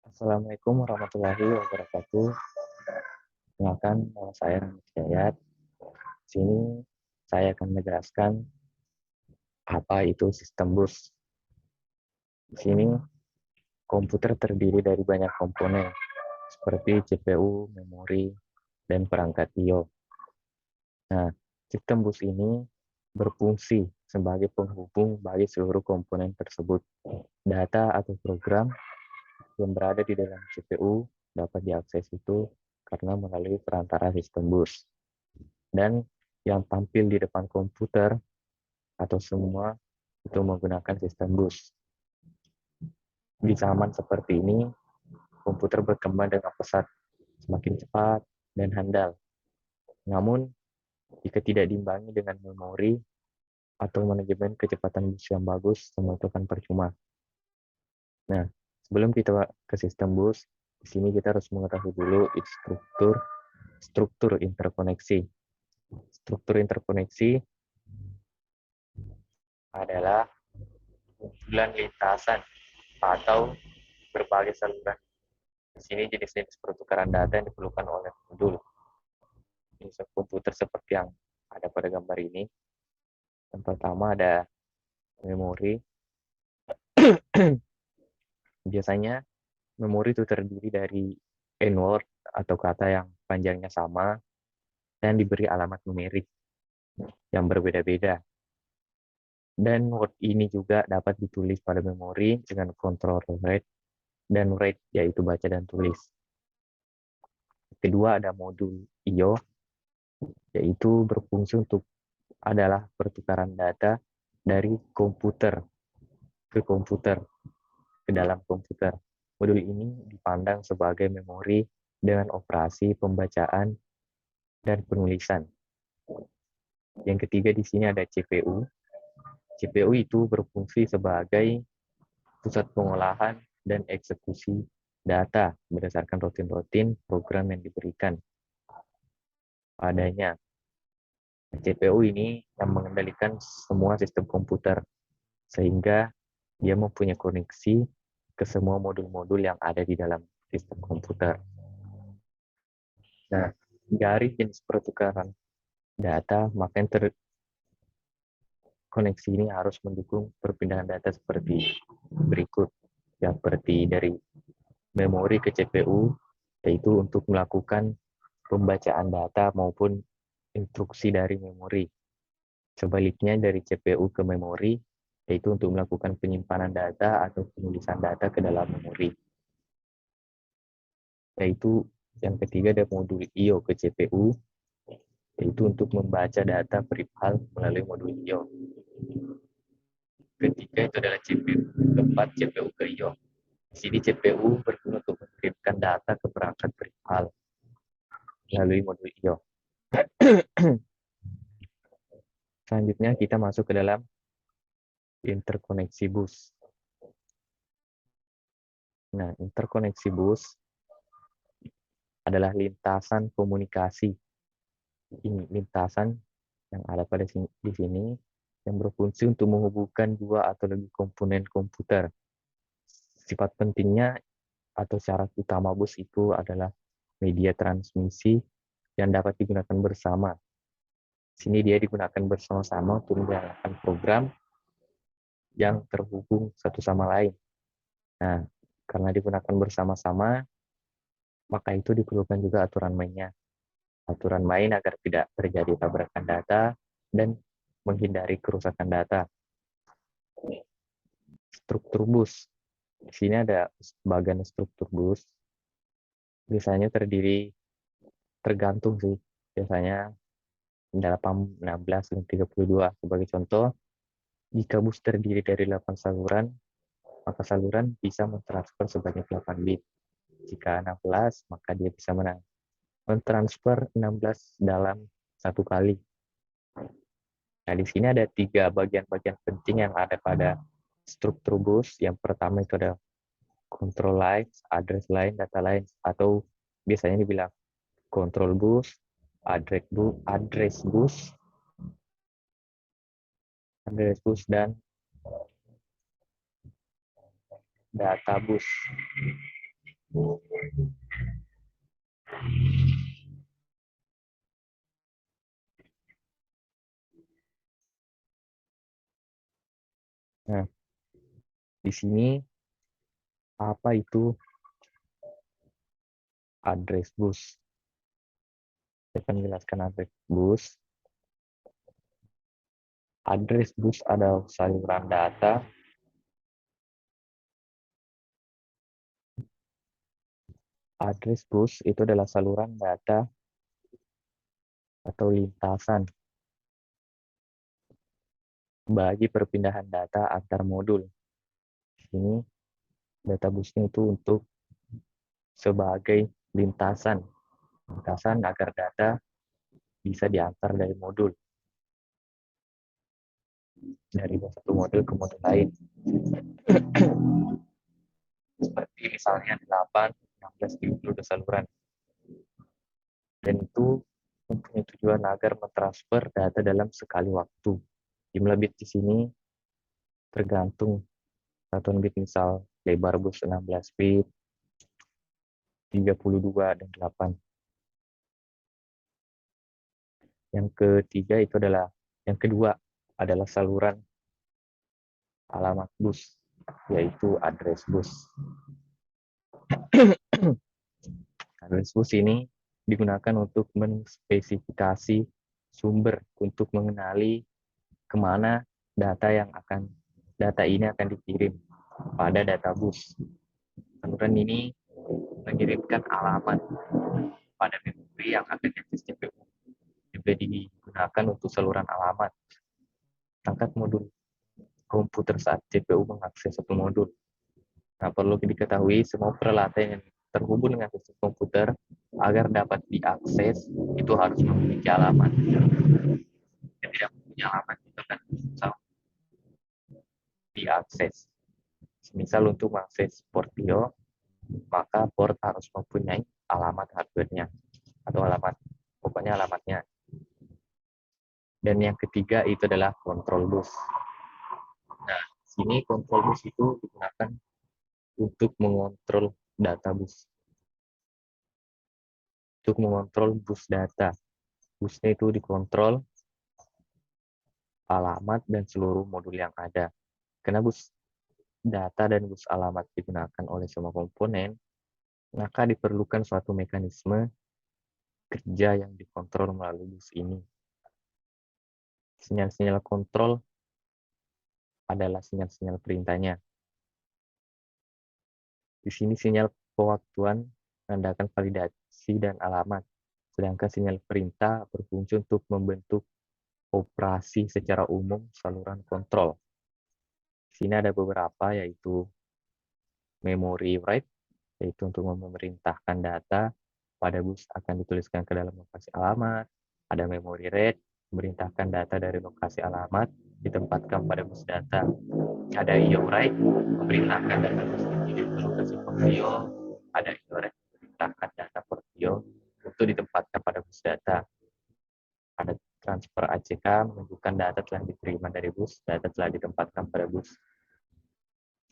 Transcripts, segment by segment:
Assalamualaikum warahmatullahi wabarakatuh. Perkenalkan, nama saya Rahmat Hidayat. Di sini saya akan menjelaskan apa itu sistem bus. Di sini komputer terdiri dari banyak komponen seperti CPU, memori, dan perangkat I/O. Nah, sistem bus ini berfungsi sebagai penghubung bagi seluruh komponen tersebut. Data atau program yang berada di dalam CPU dapat diakses itu karena melalui perantara sistem bus. Dan yang tampil di depan komputer atau semua itu menggunakan sistem bus. Di zaman seperti ini, komputer berkembang dengan pesat, semakin cepat dan handal. Namun, jika tidak diimbangi dengan memori atau manajemen kecepatan bus yang bagus, semua itu akan percuma. Nah, sebelum kita ke sistem bus, di sini kita harus mengetahui dulu struktur interkoneksi. Struktur interkoneksi adalah kumpulan lintasan atau berbagai saluran. Di sini jenis-jenis pertukaran data yang diperlukan oleh modul. Jenis komputer seperti yang ada pada gambar ini. Yang pertama ada memori. Biasanya memori itu terdiri dari n-word atau kata yang panjangnya sama dan diberi alamat numerik yang berbeda-beda. Dan word ini juga dapat ditulis pada memori dengan kontrol read dan write, yaitu baca dan tulis. Kedua ada modul I/O, yaitu berfungsi untuk adalah pertukaran data dari komputer ke komputer ke dalam komputer. Modul ini dipandang sebagai memori dengan operasi pembacaan dan penulisan. Yang ketiga di sini ada CPU. CPU itu berfungsi sebagai pusat pengolahan dan eksekusi data berdasarkan rutin-rutin program yang diberikan padanya. CPU ini yang mengendalikan semua sistem komputer, sehingga dia mempunyai koneksi ke semua modul-modul yang ada di dalam sistem komputer. Nah, dari jenis pertukaran data, maka koneksi ini harus mendukung perpindahan data seperti berikut, seperti dari memori ke CPU, yaitu untuk melakukan pembacaan data maupun instruksi dari memori. Sebaliknya dari CPU ke memori, yaitu untuk melakukan penyimpanan data atau penulisan data ke dalam memori. Yaitu yang ketiga ada modul I/O ke CPU, yaitu untuk membaca data perihal melalui modul I/O. Ketiga itu adalah CPU, keempat CPU ke I/O. Di sini CPU berguna untuk mengirimkan data ke perangkat perihal melalui modul I/O. Selanjutnya kita masuk ke dalam interkoneksi bus. Nah, interkoneksi bus adalah lintasan komunikasi. Ini lintasan yang ada di sini yang berfungsi untuk menghubungkan dua atau lebih komponen komputer. Sifat pentingnya atau syarat utama bus itu adalah media transmisi yang dapat digunakan bersama. Di sini dia digunakan bersama-sama untuk menjalankan program yang terhubung satu sama lain. Nah, karena digunakan bersama-sama, maka itu diperlukan juga aturan mainnya. Aturan main agar tidak terjadi tabrakan data dan menghindari kerusakan data. Struktur bus. Di sini ada bagian struktur bus. Biasanya tergantung sih. Biasanya 8, 16, dan 32. Sebagai contoh, jika bus terdiri dari 8 saluran, maka saluran bisa mentransfer sebanyak 8 bit. Jika 16, maka dia bisa mentransfer 16 dalam satu kali. Nah, di sini ada 3 bagian-bagian penting yang ada pada struktur bus. Yang pertama itu ada control lines, address line, data lines, atau biasanya dibilang control bus, address bus, dan data bus. Nah, di sini apa itu address bus? Saya akan jelaskan address bus. Address bus adalah saluran data. Address bus itu adalah saluran data atau lintasan bagi perpindahan data antar modul. Ini data busnya itu untuk sebagai lintasan agar data bisa diantar dari modul, dari satu modul ke modul lain. Seperti misalnya 8, 16, 30 saluran. Dan itu mempunyai tujuan agar mentransfer data dalam sekali waktu. Jumlah bit di sini tergantung satuan bit, misal lebar bus 16 bit, 32, dan 8. Yang kedua adalah saluran alamat bus, yaitu address bus. Address bus ini digunakan untuk menspesifikasi sumber untuk mengenali kemana data ini akan dikirim pada data bus. Saluran ini mengirimkan alamat pada memori yang akan diakses CPU. Juga digunakan untuk saluran alamat perangkat modul komputer saat CPU mengakses satu modul. Nah, perlu diketahui semua peralatan yang terhubung dengan sistem komputer agar dapat diakses itu harus memiliki alamat. Yang tidak mempunyai alamat itu kan susah diakses. Misal untuk mengakses Portio, maka port harus mempunyai alamat hardware-nya atau pokoknya alamatnya. Dan yang ketiga itu adalah control bus. Nah, sini control bus itu digunakan untuk mengontrol data bus. Untuk mengontrol bus data. Busnya itu dikontrol alamat dan seluruh modul yang ada. Karena bus data dan bus alamat digunakan oleh semua komponen, maka diperlukan suatu mekanisme kerja yang dikontrol melalui bus ini. Sinyal-sinyal kontrol adalah sinyal-sinyal perintahnya. Di sini sinyal pewaktuan menandakan validasi dan alamat, sedangkan sinyal perintah berfungsi untuk membentuk operasi secara umum saluran kontrol. Di sini ada beberapa, yaitu memory write, yaitu untuk memerintahkan data pada bus akan dituliskan ke dalam lokasi alamat. Ada memory read, memerintahkan data dari lokasi alamat ditempatkan pada bus data. Ada IO write, memerintahkan data bus dikirim ke lokasi portio. Ada IO write, memerintahkan data portio untuk ditempatkan pada bus data. Ada transfer ACK, menunjukkan data telah diterima dari bus, data telah ditempatkan pada bus.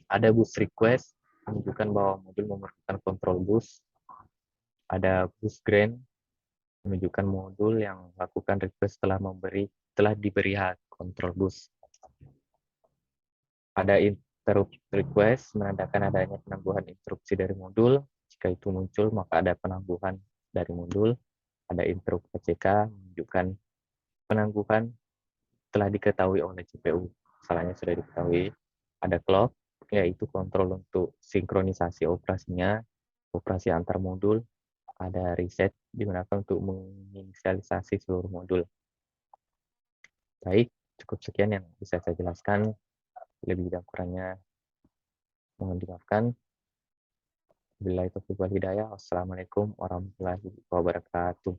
Ada bus request, menunjukkan bahwa modul memerlukan kontrol bus. Ada bus grant, menunjukkan modul yang melakukan request telah diberi hak kontrol bus. Ada interrupt request, menandakan adanya penangguhan interupsi dari modul. Jika itu muncul, maka ada penangguhan dari modul. Ada interrupt ACK, menunjukkan penangguhan telah diketahui oleh CPU. Salahnya sudah diketahui. Ada clock, yaitu kontrol untuk sinkronisasi operasinya, operasi antar modul. Ada reset, digunakan untuk menginisialisasi seluruh modul. Baik, cukup sekian yang bisa saya jelaskan. Lebih dan kurangnya mohon dimaafkan. Wabillahi taufiq wal hidayah. Wassalamualaikum warahmatullahi wabarakatuh.